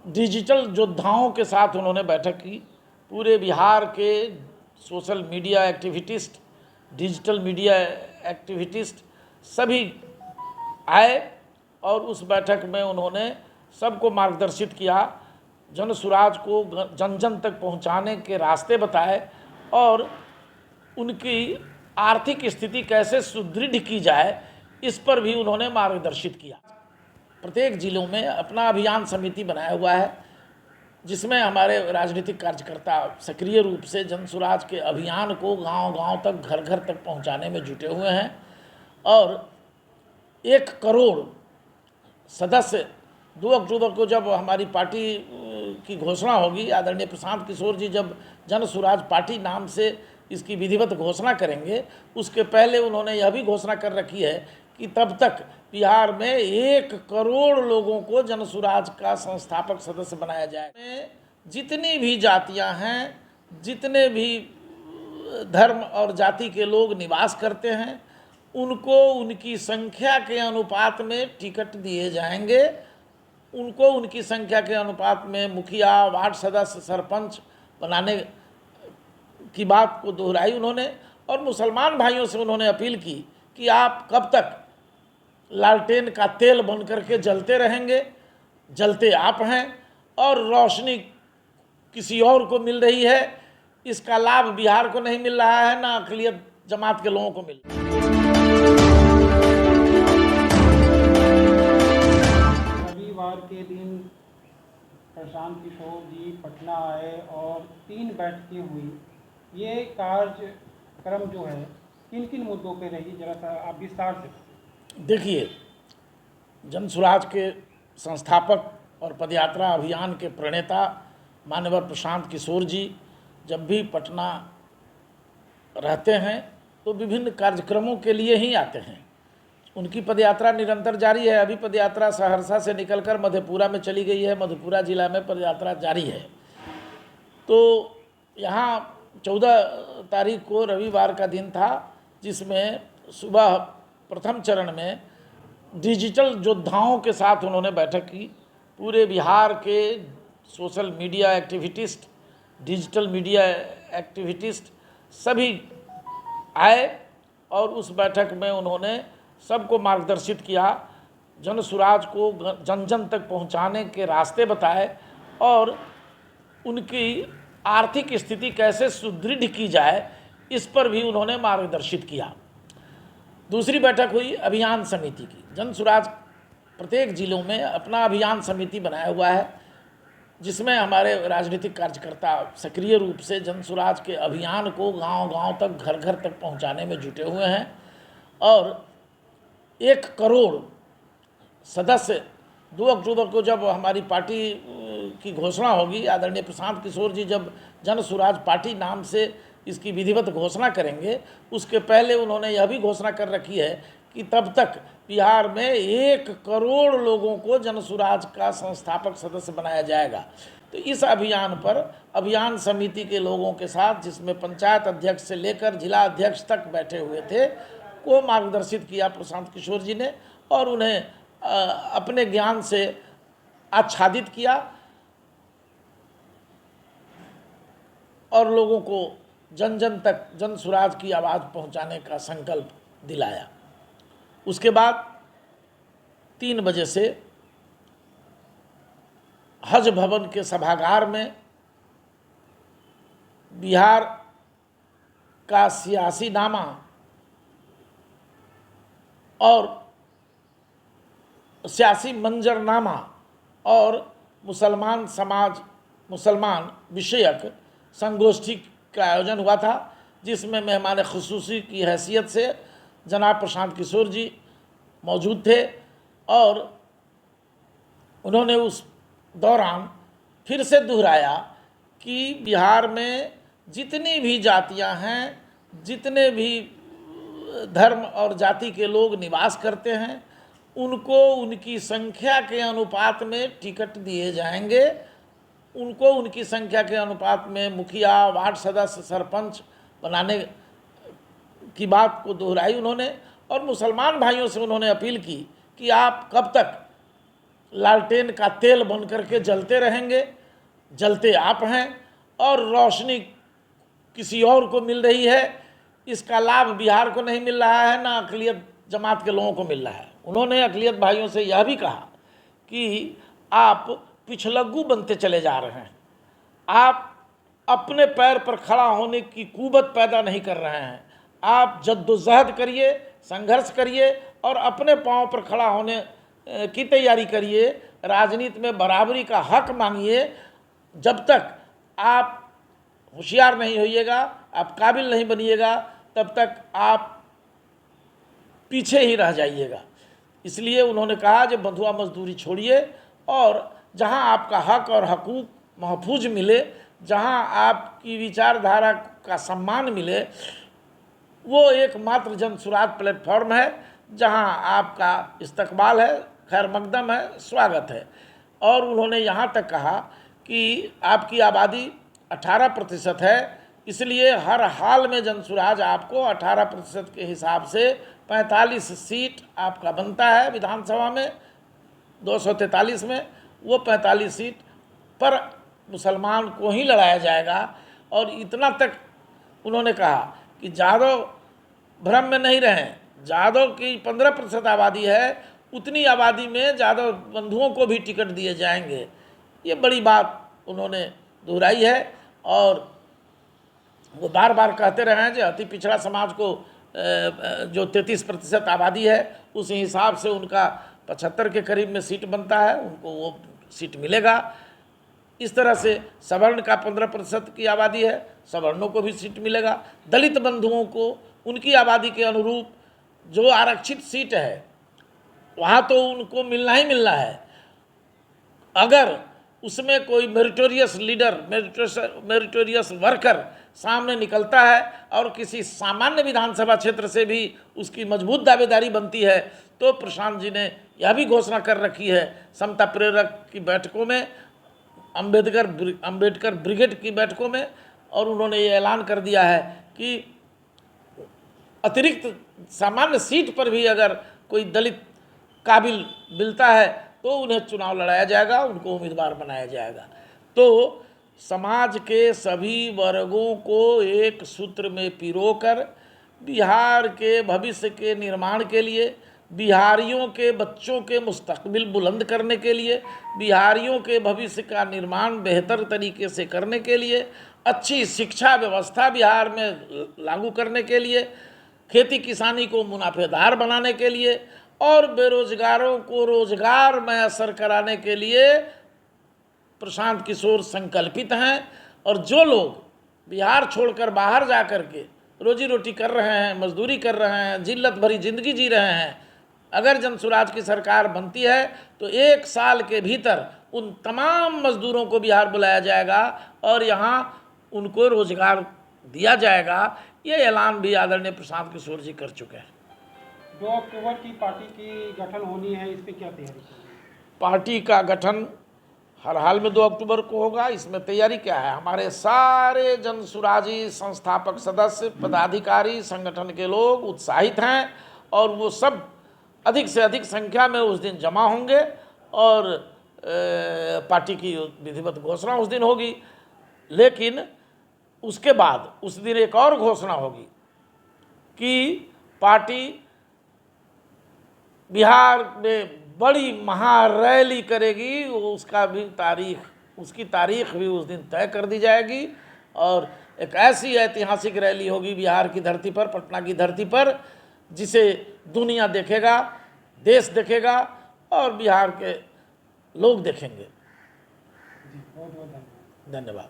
Digital योद्धाओं के साथ उन्होंने बैठक की। पूरे बिहार के सोशल मीडिया एक्टिविटिस्ट, डिजिटल मीडिया एक्टिविटिस्ट सभी आए और उस बैठक में उन्होंने सबको मार्गदर्शित किया, जन सुराज को जन जन तक पहुंचाने के रास्ते बताए और उनकी आर्थिक स्थिति कैसे सुदृढ़ की जाए इस पर भी उन्होंने मार्गदर्शित किया। प्रत्येक जिलों में अपना अभियान समिति बनाया हुआ है, जिसमें हमारे राजनीतिक कार्यकर्ता सक्रिय रूप से जन सुराज के अभियान को गांव-गांव तक, घर घर तक पहुंचाने में जुटे हुए हैं और 1 करोड़ सदस्य 2 अक्टूबर को जब हमारी पार्टी की घोषणा होगी, आदरणीय प्रशांत किशोर जी जब जन सुराज पार्टी नाम से इसकी विधिवत घोषणा करेंगे, उसके पहले उन्होंने यह भी घोषणा कर रखी है कि तब तक बिहार में 1 करोड़ लोगों को जन सुराज का संस्थापक सदस्य बनाया जाए। जितनी भी जातियां हैं, जितने भी धर्म और जाति के लोग निवास करते हैं, उनको उनकी संख्या के अनुपात में टिकट दिए जाएंगे। उनको उनकी संख्या के अनुपात में मुखिया, वार्ड सदस्य, सरपंच बनाने की बात को दोहराई उन्होंने। और मुसलमान भाइयों से उन्होंने अपील की कि आप कब तक लालटेन का तेल बन करके जलते रहेंगे, जलते आप हैं और रोशनी किसी और को मिल रही है। इसका लाभ बिहार को नहीं मिल रहा है, ना अक़लियत जमात के लोगों को मिल रहा है। रविवार के दिन प्रशांत किशोर जी पटना आए और 3 बैठकें हुई। ये कार्यक्रम जो है किन किन मुद्दों पे रही, जरा सा आप विस्तार से। देखिए, जन सुराज के संस्थापक और पदयात्रा अभियान के प्रणेता माननीय प्रशांत किशोर जी जब भी पटना रहते हैं तो विभिन्न कार्यक्रमों के लिए ही आते हैं। उनकी पदयात्रा निरंतर जारी है। अभी पदयात्रा सहरसा से निकलकर मधेपुरा में चली गई है, मधेपुरा जिला में पदयात्रा जारी है। तो यहाँ 14 तारीख को रविवार का दिन था, जिसमें सुबह प्रथम चरण में डिजिटल योद्धाओं के साथ उन्होंने बैठक की। पूरे बिहार के सोशल मीडिया एक्टिविटिस्ट, डिजिटल मीडिया एक्टिविटिस्ट सभी आए और उस बैठक में उन्होंने सबको मार्गदर्शित किया, जन सुराज को जन जन तक पहुंचाने के रास्ते बताए और उनकी आर्थिक स्थिति कैसे सुदृढ़ की जाए इस पर भी उन्होंने मार्गदर्शित किया। दूसरी बैठक हुई अभियान समिति की। जन सुराज प्रत्येक जिलों में अपना अभियान समिति बनाया हुआ है, जिसमें हमारे राजनीतिक कार्यकर्ता सक्रिय रूप से जन सुराज के अभियान को गांव-गांव तक, घर घर तक पहुंचाने में जुटे हुए हैं और 1 करोड़ सदस्य 2 अक्टूबर को जब हमारी पार्टी की घोषणा होगी, आदरणीय प्रशांत किशोर जी जब जन सुराज पार्टी नाम से इसकी विधिवत घोषणा करेंगे, उसके पहले उन्होंने यह भी घोषणा कर रखी है कि तब तक बिहार में 1 करोड़ लोगों को जन सुराज का संस्थापक सदस्य बनाया जाएगा। तो इस अभियान पर अभियान समिति के लोगों के साथ, जिसमें पंचायत अध्यक्ष से लेकर जिला अध्यक्ष तक बैठे हुए थे, को मार्गदर्शित किया प्रशांत किशोर जी ने और उन्हें अपने ज्ञान से आच्छादित किया और लोगों को जन जन तक जन सुराज की आवाज़ पहुंचाने का संकल्प दिलाया। उसके बाद 3 बजे से हज भवन के सभागार में बिहार का सियासी नामा और सियासी मंजरनामा और मुसलमान समाज, मुसलमान विषयक संगोष्ठी का आयोजन हुआ था, जिसमें मेहमान ख़ुसूसी की हैसियत से जनाब प्रशांत किशोर जी मौजूद थे और उन्होंने उस दौरान फिर से दोहराया कि बिहार में जितनी भी जातियां हैं, जितने भी धर्म और जाति के लोग निवास करते हैं, उनको उनकी संख्या के अनुपात में टिकट दिए जाएंगे। उनको उनकी संख्या के अनुपात में मुखिया, वार्ड सदस्य, सरपंच बनाने की बात को दोहराई उन्होंने। और मुसलमान भाइयों से उन्होंने अपील की कि आप कब तक लालटेन का तेल बन करके जलते रहेंगे, जलते आप हैं, और रोशनी किसी और को मिल रही है। इसका लाभ बिहार को नहीं मिल रहा है, ना अक़लियत जमात के लोगों को मिल रहा है। उन्होंने अक़लियत भाइयों से यह भी कहा कि आप पिछलग्गू बनते चले जा रहे हैं, आप अपने पैर पर खड़ा होने की कुव्वत पैदा नहीं कर रहे हैं। आप जद्दोजहद करिए, संघर्ष करिए और अपने पांव पर खड़ा होने की तैयारी करिए। राजनीति में बराबरी का हक मांगिए। जब तक आप होशियार नहीं होइएगा, आप काबिल नहीं बनिएगा, तब तक आप पीछे ही रह जाइएगा। इसलिए उन्होंने कहा कि बंधुआ मजदूरी छोड़िए और जहां आपका हक और हकूक महफूज मिले, जहां आपकी विचारधारा का सम्मान मिले, वो एकमात्र जनसुराज प्लेटफॉर्म है जहां आपका इस्तकबाल है, खैर मकदम है, स्वागत है। और उन्होंने यहाँ तक कहा कि आपकी आबादी 18% है, इसलिए हर हाल में जनसुराज आपको 18% के हिसाब से 45 सीट आपका बनता है विधानसभा में, 243 में। वो 45 सीट पर मुसलमान को ही लड़ाया जाएगा। और इतना तक उन्होंने कहा कि यादव भ्रम में नहीं रहें, यादव की 15% आबादी है, उतनी आबादी में यादव बंधुओं को भी टिकट दिए जाएंगे। ये बड़ी बात उन्होंने दोहराई है। और वो बार बार कहते रहे हैं कि अति पिछड़ा समाज को जो 33% आबादी है, उस हिसाब से उनका 75 के करीब में सीट बनता है, उनको वो सीट मिलेगा। इस तरह से सवर्ण का 15% की आबादी है, सवर्णों को भी सीट मिलेगा। दलित बंधुओं को उनकी आबादी के अनुरूप जो आरक्षित सीट है वहाँ तो उनको मिलना ही मिलना है। अगर उसमें कोई मेरिटोरियस लीडर, मेरिटोरियस वर्कर सामने निकलता है और किसी सामान्य विधानसभा क्षेत्र से भी उसकी मजबूत दावेदारी बनती है, तो प्रशांत जी ने यह भी घोषणा कर रखी है समता प्रेरक की बैठकों में, अंबेडकर ब्रिगेड की बैठकों में, और उन्होंने ये ऐलान कर दिया है कि अतिरिक्त सामान्य सीट पर भी अगर कोई दलित काबिल मिलता है तो उन्हें चुनाव लड़ाया जाएगा, उनको उम्मीदवार बनाया जाएगा। तो समाज के सभी वर्गों को एक सूत्र में पिरोकर बिहार के भविष्य के निर्माण के लिए, बिहारियों के बच्चों के मुस्तकबिल बुलंद करने के लिए, बिहारियों के भविष्य का निर्माण बेहतर तरीके से करने के लिए, अच्छी शिक्षा व्यवस्था बिहार में लागू करने के लिए, खेती किसानी को मुनाफेदार बनाने के लिए और बेरोजगारों को रोजगार में असर कराने के लिए प्रशांत किशोर संकल्पित हैं। और जो लोग बिहार छोड़कर बाहर जा कर के रोजी रोटी कर रहे हैं, मजदूरी कर रहे हैं, जिल्लत भरी ज़िंदगी जी रहे हैं, अगर जनसुराज की सरकार बनती है तो 1 साल के भीतर उन तमाम मजदूरों को बिहार बुलाया जाएगा और यहाँ उनको रोजगार दिया जाएगा। ये ऐलान भी आदरणीय प्रशांत किशोर जी कर चुके हैं। 2 अक्टूबर की पार्टी की गठन होनी है, इस पर क्या तैयारी चल रही है? पार्टी का गठन हर हाल में 2 अक्टूबर को होगा। इसमें तैयारी क्या है? हमारे सारे जनसुराजी संस्थापक सदस्य, पदाधिकारी, संगठन के लोग उत्साहित हैं और वो सब अधिक से अधिक संख्या में उस दिन जमा होंगे और पार्टी की विधिवत घोषणा उस दिन होगी। लेकिन उसके बाद उस दिन एक और घोषणा होगी कि पार्टी बिहार में बड़ी महारैली करेगी। उसकी तारीख भी उस दिन तय कर दी जाएगी और एक ऐसी ऐतिहासिक रैली होगी बिहार की धरती पर, पटना की धरती पर, जिसे दुनिया देखेगा, देश देखेगा और बिहार के लोग देखेंगे। बहुत बहुत धन्यवाद। धन्यवाद।